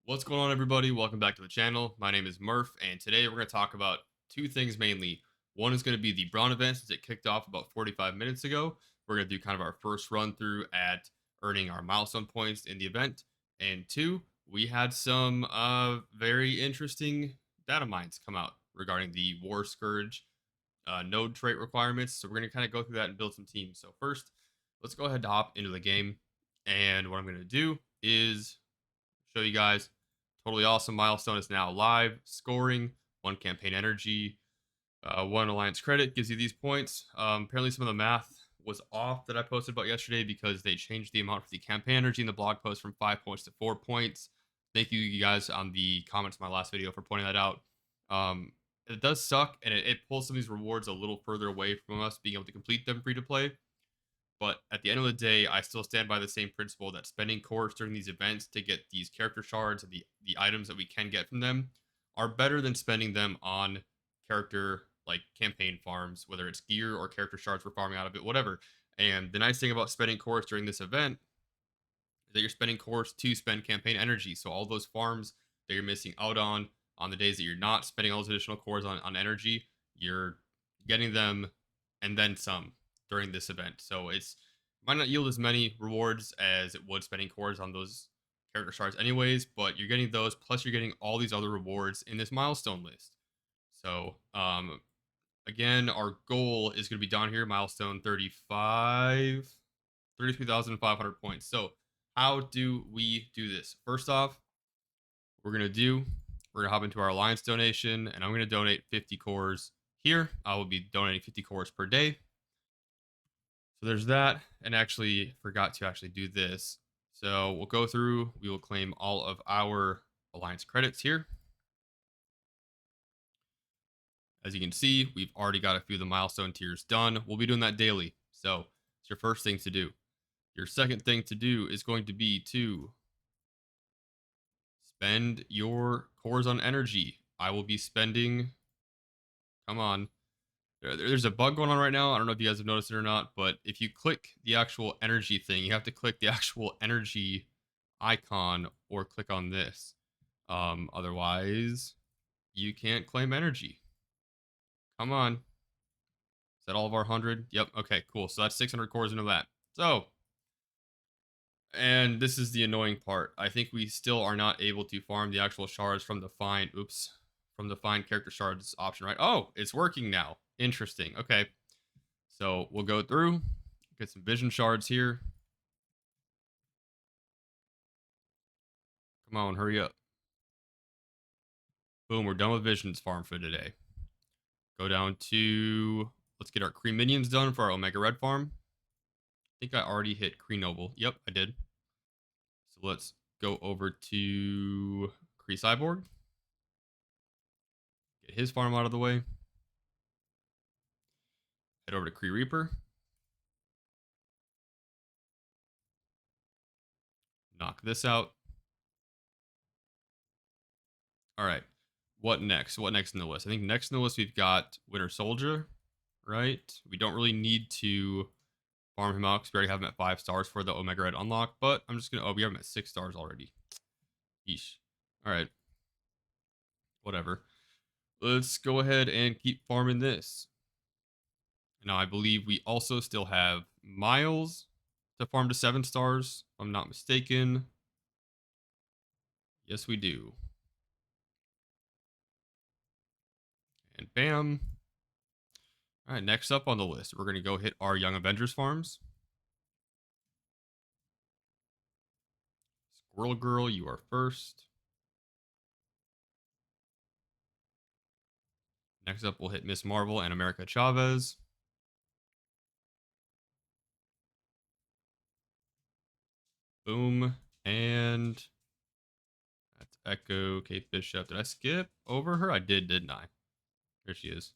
What's going on, everybody? Welcome back to the channel. My name is Murph, and today we're going to talk about two things mainly. One is going to be the Brawn event since it kicked off about 45 minutes ago. We're going to do kind of our first run through at earning our milestone points in the event. And two, we had some very interesting data mines come out regarding the War Scourge node trait requirements. So we're going to kind of go through that and build some teams. So first, let's go ahead and hop into the game. And what I'm going to do is show you guys. Totally awesome milestone is now live. Scoring, one campaign energy, one alliance credit gives you these points. Apparently, some of the math was off that I posted about yesterday because they changed the amount for the campaign energy in the blog post from 5 points to 4 points. Thank you guys on the comments of my last video for pointing that out. It does suck, and it pulls some of these rewards a little further away from us being able to complete them free to play. But at the end of the day, I still stand by the same principle that spending cores during these events to get these character shards and the items that we can get from them are better than spending them on character like campaign farms, whether it's gear or character shards we're farming out of it, whatever. And the nice thing about spending cores during this event is that you're spending cores to spend campaign energy. So all those farms that you're missing out on the days that you're not spending all those additional cores on energy, you're getting them and then some during this event. So it's might not yield as many rewards as it would spending cores on those character shards anyways, but you're getting those plus you're getting all these other rewards in this milestone list. So again, our goal is going to be down here, milestone 35, 33,500 points. So how do we do this? First off, we're going to hop into our alliance donation, and I'm going to donate 50 cores here. I will be donating 50 cores per day. So there's that, and actually forgot to actually do this. So we'll go through, we will claim all of our alliance credits here. As you can see, we've already got a few of the milestone tiers done. We'll be doing that daily. So it's your first thing to do. Your second thing to do is going to be to spend your cores on energy. I will be spending, come on, there's a bug going on right now. I don't know if you guys have noticed it or not, but if you click the actual energy thing, you have to click the actual energy icon or click on this. Otherwise, you can't claim energy. Come on. Is that all of our 100? Yep. Okay, cool. So that's 600 cores into that. So, and this is the annoying part. I think we still are not able to farm the actual shards from the find, from the find character shards option, right? Oh, it's working now. Interesting. Okay. So we'll go through, get some vision shards here. Come on, hurry up. Boom, we're done with visions farm for today. Go down to, let's get our Kree minions done for our Omega Red farm. I think I already hit Kree Noble. Yep, I did. So let's go over to Kree Cyborg. Get his farm out of the way. Head over to Kree Reaper. Knock this out. All right. What next? What next in the list? I think next in the list we've got Winter Soldier, right? We don't really need to farm him out because we already have him at 5 stars for the Omega Red unlock, but I'm just going to, oh, we have him at 6 stars already. Yeesh. All right. Whatever. Let's go ahead and keep farming this. Now, I believe we also still have Miles to farm to 7 stars, if I'm not mistaken. Yes, we do. And bam. All right, next up on the list, we're going to go hit our Young Avengers farms. Squirrel Girl, you are first. Next up, we'll hit Miss Marvel and America Chavez. Boom. And that's Echo Kate Bishop. Did I skip over her? I did, didn't I? There she is.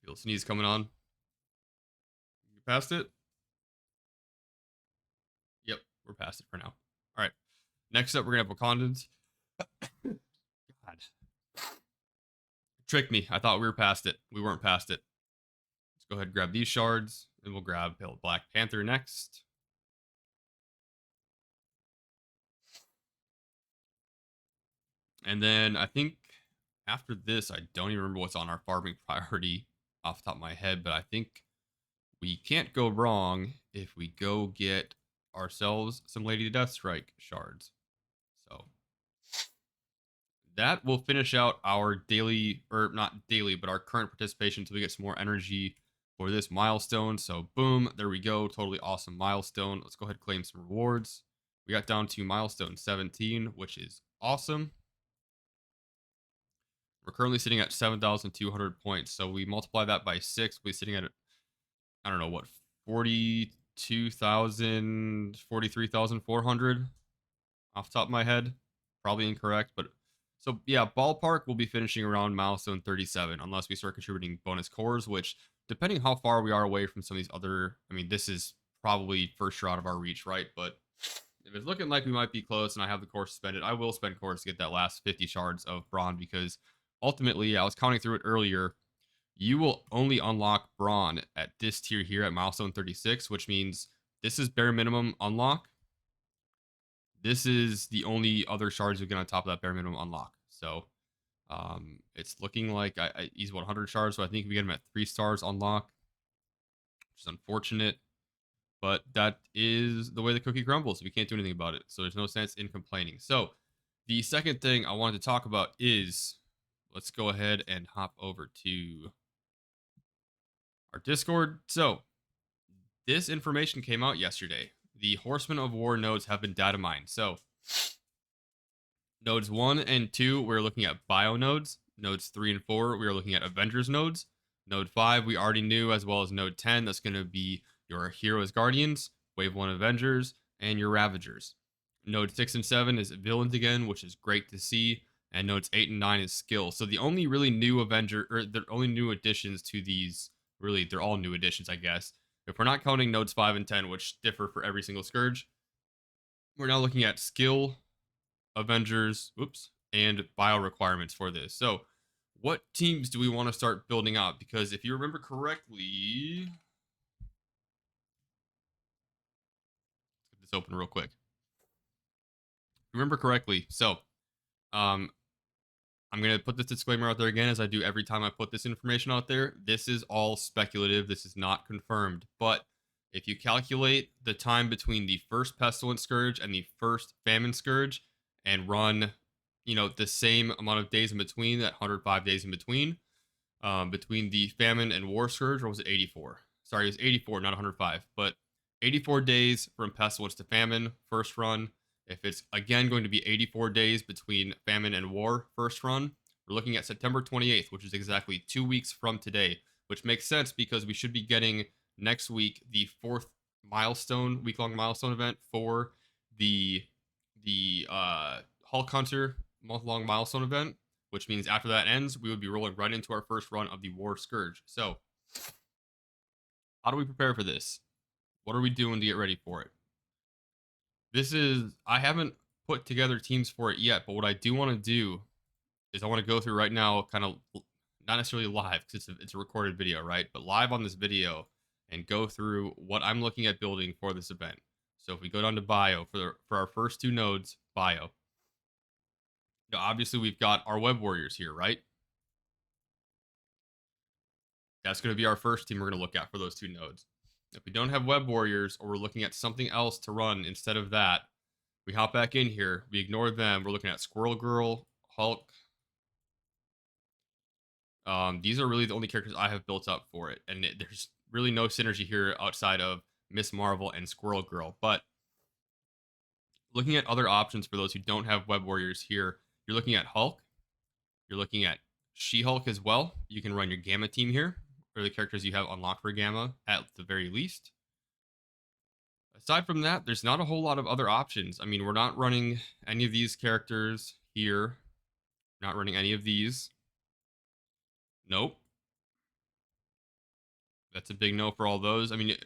Feel a sneeze coming on. You passed it? Yep, we're past it for now. All right. Next up, we're going to have Wakandans. God. Tricked me. I thought we were past it. We weren't past it. Let's go ahead and grab these shards. And we'll grab Black Panther next. And then I think after this, I don't even remember what's on our farming priority off the top of my head, but I think we can't go wrong if we go get ourselves some Lady Deathstrike shards. So that will finish out our daily, or not daily, but our current participation until we get some more energy for this milestone. So boom, there we go. Totally awesome milestone. Let's go ahead and claim some rewards. We got down to milestone 17, which is awesome. We're currently sitting at 7,200 points. So we multiply that by 6, we're sitting at, I don't know, what, 42,000, 43,400 off the top of my head. Probably incorrect, but so yeah, ballpark will be finishing around milestone 37 unless we start contributing bonus cores, which depending how far we are away from some of these other, I mean, this is probably first year out of our reach, right? But if it's looking like we might be close and I have the cores suspended, I will spend cores to get that last 50 shards of Brawn because ultimately, I was counting through it earlier, you will only unlock Brawn at this tier here at milestone 36, which means this is bare minimum unlock. This is the only other shards you get on top of that bare minimum unlock. So it's looking like he's 100 shards, so I think we get him at 3 stars unlock, which is unfortunate. But that is the way the cookie crumbles. We can't do anything about it. So there's no sense in complaining. So the second thing I wanted to talk about is, let's go ahead and hop over to our Discord. So this information came out yesterday. The Horsemen of War nodes have been data mined. So nodes 1 and 2, we're looking at bio nodes. Nodes 3 and 4, we are looking at Avengers nodes. Node 5, we already knew, as well as Node 10, that's going to be your Heroes Guardians, Wave 1 Avengers, and your Ravagers. Node 6 and 7 is Villains again, which is great to see. And nodes 8 and 9 is Skill. So the only really new the only new additions to these, really, they're all new additions, I guess. If we're not counting nodes 5 and 10, which differ for every single Scourge, we're now looking at Skill, Avengers, and bio requirements for this. So what teams do we want to start building up? Because if you remember correctly, let's get this open real quick. Remember correctly, so I'm going to put this disclaimer out there again, as I do every time I put this information out there. This is all speculative. This is not confirmed. But if you calculate the time between the first Pestilence Scourge and the first Famine Scourge and run, the same amount of days in between, that 105 days in between the Famine and War Scourge, or was it 84? Sorry, it was 84, not 105. But 84 days from Pestilence to Famine, first run. If it's again going to be 84 days between Famine and War, first run, we're looking at September 28th, which is exactly 2 weeks from today, which makes sense because we should be getting next week the 4th milestone, week-long milestone event for the Hulk Hunter month-long milestone event, which means after that ends, we would be rolling right into our first run of the War Scourge. So, how do we prepare for this? What are we doing to get ready for it? I haven't put together teams for it yet, but what I do want to do is I want to go through right now, kind of not necessarily live because it's a recorded video, right? But live on this video and go through what I'm looking at building for this event. So if we go down to bio for our first 2 nodes, bio. Obviously we've got our web warriors here, right? That's going to be our first team we're going to look at for those 2 nodes. If we don't have web warriors, or we're looking at something else to run instead of that, we hop back in here, we ignore them, we're looking at Squirrel Girl, Hulk. These are really the only characters I have built up for it, and there's really no synergy here outside of Miss Marvel and Squirrel Girl. But looking at other options for those who don't have web warriors here, you're looking at Hulk, you're looking at She-Hulk as well. You can run your Gamma team here, or the characters you have unlocked for Gamma at the very least. Aside from that, there's not a whole lot of other options. I mean, we're not running any of these characters here. Not running any of these. Nope. That's a big no for all those. I mean,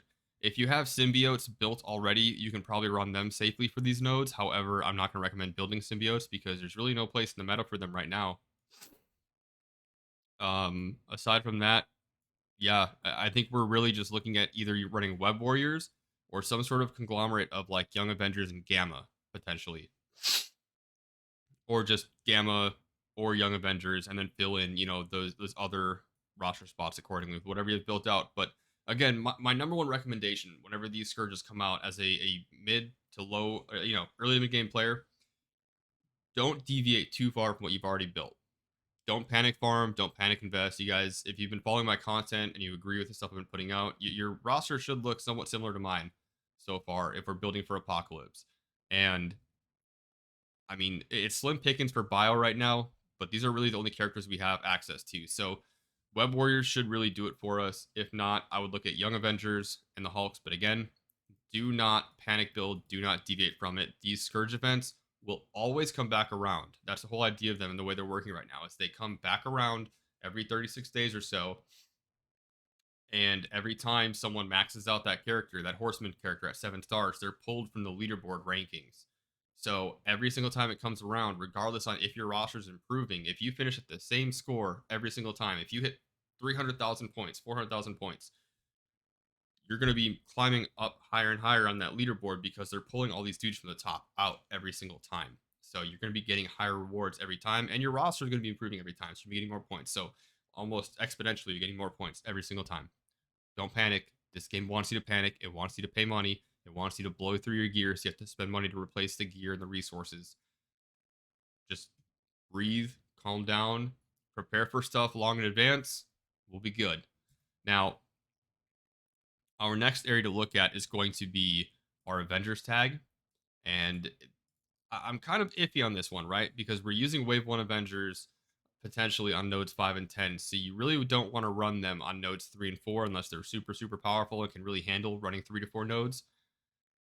if you have symbiotes built already, you can probably run them safely for these nodes. However, I'm not going to recommend building symbiotes because there's really no place in the meta for them right now. Aside from that, Yeah, I think we're really just looking at either you running Web Warriors or some sort of conglomerate of like Young Avengers and Gamma potentially, or just Gamma or Young Avengers, and then fill in those other roster spots accordingly with whatever you've built out. But again, my number one recommendation whenever these scourges come out as a mid to low, early to mid game player, don't deviate too far from what you've already built. Don't panic farm, don't panic invest. You guys, if you've been following my content and you agree with the stuff I've been putting out, your roster should look somewhat similar to mine so far if we're building for Apocalypse. And I mean, it's slim pickings for bio right now, but these are really the only characters we have access to. So Web Warriors should really do it for us. If not, I would look at Young Avengers and the Hulks. But again, do not panic build, do not deviate from it. These Scourge events will always come back around. That's the whole idea of them and the way they're working right now is they come back around every 36 days or so. And every time someone maxes out that character, that horseman character at 7 stars, they're pulled from the leaderboard rankings. So every single time it comes around, regardless on if your roster is improving, if you finish at the same score every single time, if you hit 300,000 points, 400,000 points, you're going to be climbing up higher and higher on that leaderboard because they're pulling all these dudes from the top out every single time. So you're going to be getting higher rewards every time, and your roster is going to be improving every time. So you're getting more points. So almost exponentially, you're getting more points every single time. Don't panic. This game wants you to panic. It wants you to pay money. It wants you to blow through your gear. So you have to spend money to replace the gear and the resources. Just breathe, calm down, prepare for stuff long in advance. We'll be good. Now, our next area to look at is going to be our Avengers tag. And I'm kind of iffy on this one, right? Because we're using Wave 1 Avengers potentially on nodes 5 and 10. So you really don't want to run them on nodes 3 and 4 unless they're super, super powerful and can really handle running 3 to 4 nodes.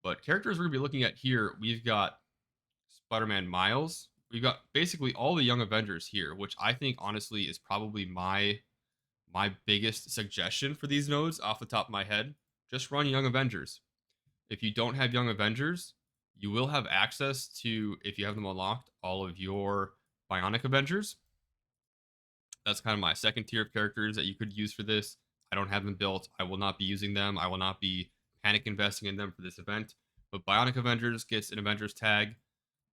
But characters we're going to be looking at here, we've got Spider Man Miles. We've got basically all the Young Avengers here, which I think honestly is probably my biggest suggestion for these nodes off the top of my head. Just run Young Avengers. If you don't have Young Avengers, you will have access to, if you have them unlocked, all of your Bionic Avengers. That's kind of my second tier of characters that you could use for this. I don't have them built. I will not be using them. I will not be panic investing in them for this event. But Bionic Avengers gets an Avengers tag.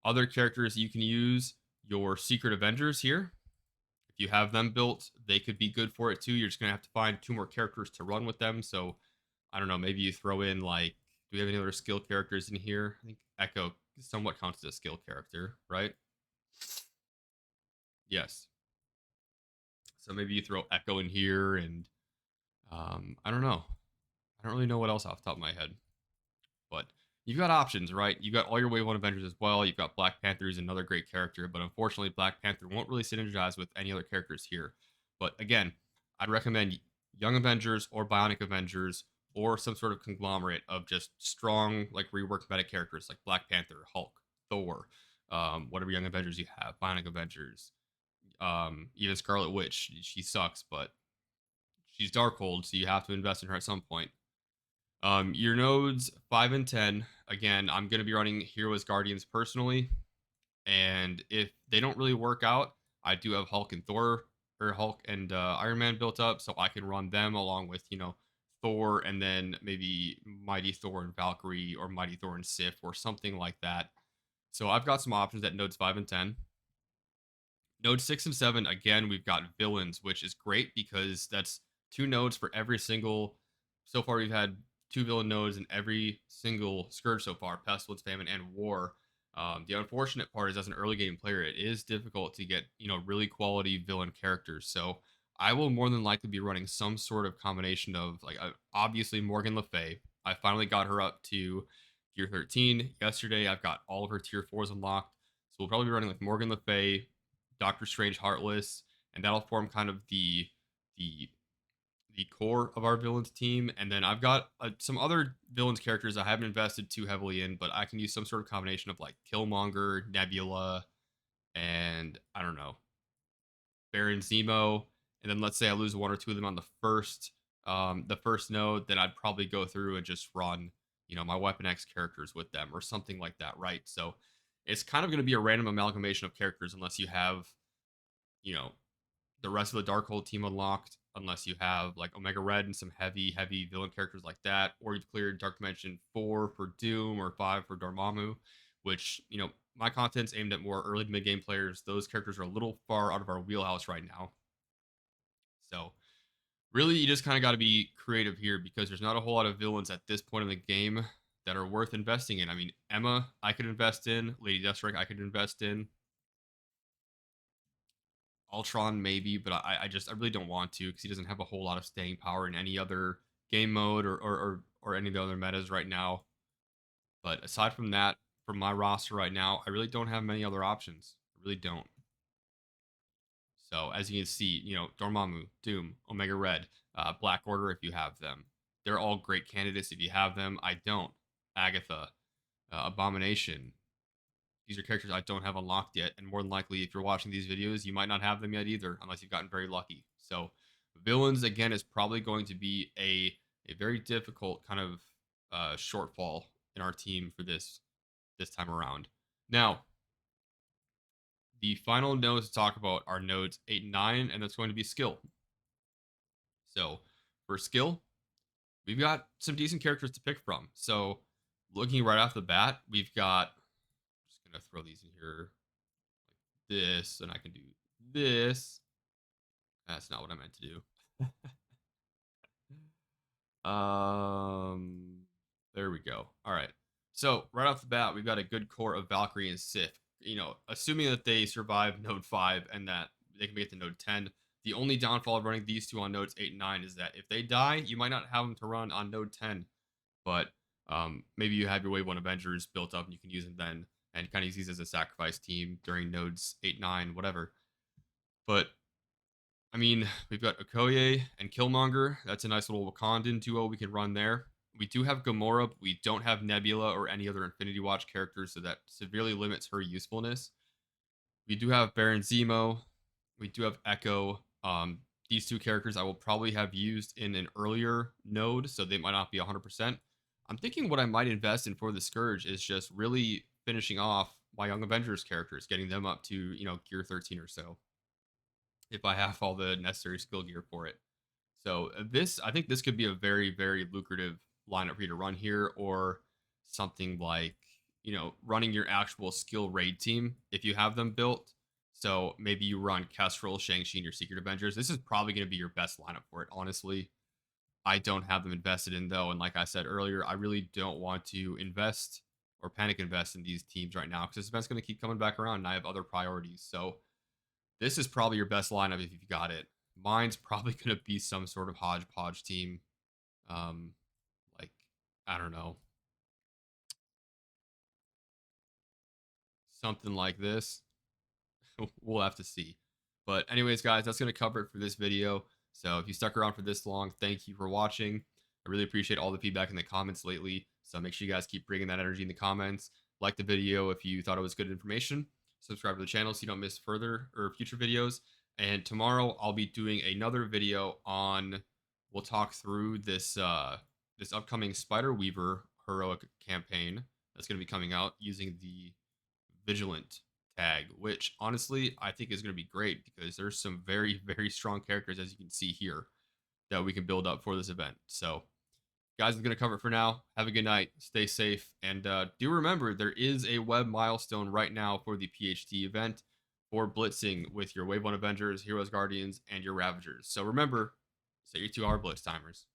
Other characters you can use, your Secret Avengers here. If you have them built, they could be good for it too. You're just going to have to find 2 more characters to run with them. So I don't know, maybe you throw in like, do we have any other skill characters in here? I think Echo somewhat counts as a skill character, right? Yes. So maybe you throw Echo in here, and I don't know. I don't really know what else off the top of my head, but you've got options, right? You've got all your Wave 1 Avengers as well. You've got Black Panther, who's another great character, but unfortunately, Black Panther won't really synergize with any other characters here. But again, I'd recommend Young Avengers or Bionic Avengers or some sort of conglomerate of just strong, like reworked meta characters like Black Panther, Hulk, Thor, whatever Young Avengers you have, Bionic Avengers, even Scarlet Witch. She sucks, but she's Darkhold, so you have to invest in her at some point. Your nodes 5 and 10. Again, I'm gonna be running Heroes Guardians personally, and if they don't really work out, I do have Hulk and Thor or Hulk and Iron Man built up, so I can run them along with Thor and then maybe Mighty Thor and Valkyrie or Mighty Thor and Sif or something like that. So I've got some options at nodes 5 and 10. Node 6 and 7, again, we've got villains, which is great because that's 2 nodes for every single. So far, we've had 2 villain nodes in every single Scourge so far: Pestilence, Famine, and War. The unfortunate part is, as an early game player, it is difficult to get really quality villain characters. So I will more than likely be running some sort of combination of like obviously Morgan Le Fay. I finally got her up to tier 13 yesterday. I've got all of her tier 4s unlocked. So we'll probably be running like Morgan Le Fay, Doctor Strange Heartless, and that'll form kind of the the core of our villains team. And then I've got some other villains characters I haven't invested too heavily in, but I can use some sort of combination of like Killmonger, Nebula, and I don't know, Baron Zemo. And then let's say I lose 1 or 2 of them on the first node, then I'd probably go through and just run my Weapon X characters with them or something like that, right? So it's kind of going to be a random amalgamation of characters unless you have you know the rest of the Darkhold team unlocked. unless you have like Omega Red and some heavy villain characters like that, or you've cleared Dark Dimension 4 for Doom or 5 for Dormammu, which, my content's aimed at more early to mid game players. Those characters are a little far out of our wheelhouse right now. So, really, you just kind of got to be creative here because there's not a whole lot of villains at this point in the game that are worth investing in. I mean, Emma, I could invest in. Lady Deathstrike, I could invest in. Ultron maybe, but I really don't want to because he doesn't have a whole lot of staying power in any other game mode or any of the other metas right now. But aside from that, from my roster right now, I really don't have many other options. I really don't. So as you can see, Dormammu, Doom, Omega Red, Black Order if you have them. They're all great candidates if you have them. I don't. Agatha, Abomination, these are characters I don't have unlocked yet, and more than likely, if you're watching these videos, you might not have them yet either, unless you've gotten very lucky. So, villains again is probably going to be a very difficult kind of shortfall in our team for this time around. Now, the final nodes to talk about are nodes 8 and 9, and that's going to be skill. So, for skill, we've got some decent characters to pick from. So, looking right off the bat, we've got. I'm just gonna throw these in here this, and I can do this. That's not what I meant to do. There we go. All right. So right off the bat, we've got a good core of Valkyrie and Sif. Assuming that they survive Node 5 and that they can make it to Node 10. The only downfall of running these two on Nodes 8 and 9 is that if they die, you might not have them to run on Node 10. But maybe you have your Wave 1 Avengers built up and you can use them then and kind of use these as a sacrifice team during Nodes 8, 9, whatever. But I mean, we've got Okoye and Killmonger. That's a nice little Wakandan duo we can run there. We do have Gamora, but we don't have Nebula or any other Infinity Watch characters, so that severely limits her usefulness. We do have Baron Zemo. We do have Echo. These two characters I will probably have used in an earlier node, so they might not be 100%. I'm thinking what I might invest in for the Scourge is just really finishing off my Young Avengers characters, getting them up to, gear 13 or so, if I have all the necessary skill gear for it. So I think this could be a very, very lucrative lineup for you to run here, or something like, running your actual skill raid team if you have them built. So maybe you run Kestrel, Shang-Chi, and your Secret Avengers. This is probably going to be your best lineup for it, honestly. I don't have them invested in, though. And like I said earlier, I really don't want to invest or panic invest in these teams right now because this event's going to keep coming back around and I have other priorities. So this is probably your best lineup if you've got it. Mine's probably going to be some sort of hodgepodge team. Like, I don't know. Something like this. We'll have to see. But anyways, guys, that's going to cover it for this video. So if you stuck around for this long, thank you for watching. I really appreciate all the feedback in the comments lately. So make sure you guys keep bringing that energy in the comments. Like the video if you thought it was good information. Subscribe to the channel so you don't miss further or future videos. And tomorrow I'll be doing another video on. We'll talk through this this upcoming Spider Weaver heroic campaign that's going to be coming out using the Vigilant tag, which honestly I think is going to be great because there's some very, very strong characters, as you can see here, that we can build up for this event. So, guys, I'm going to cover it for now. Have a good night. Stay safe. And do remember, there is a web milestone right now for the PhD event for blitzing with your Wave 1 Avengers, Heroes Guardians, and your Ravagers. So remember, set your 2-hour blitz timers.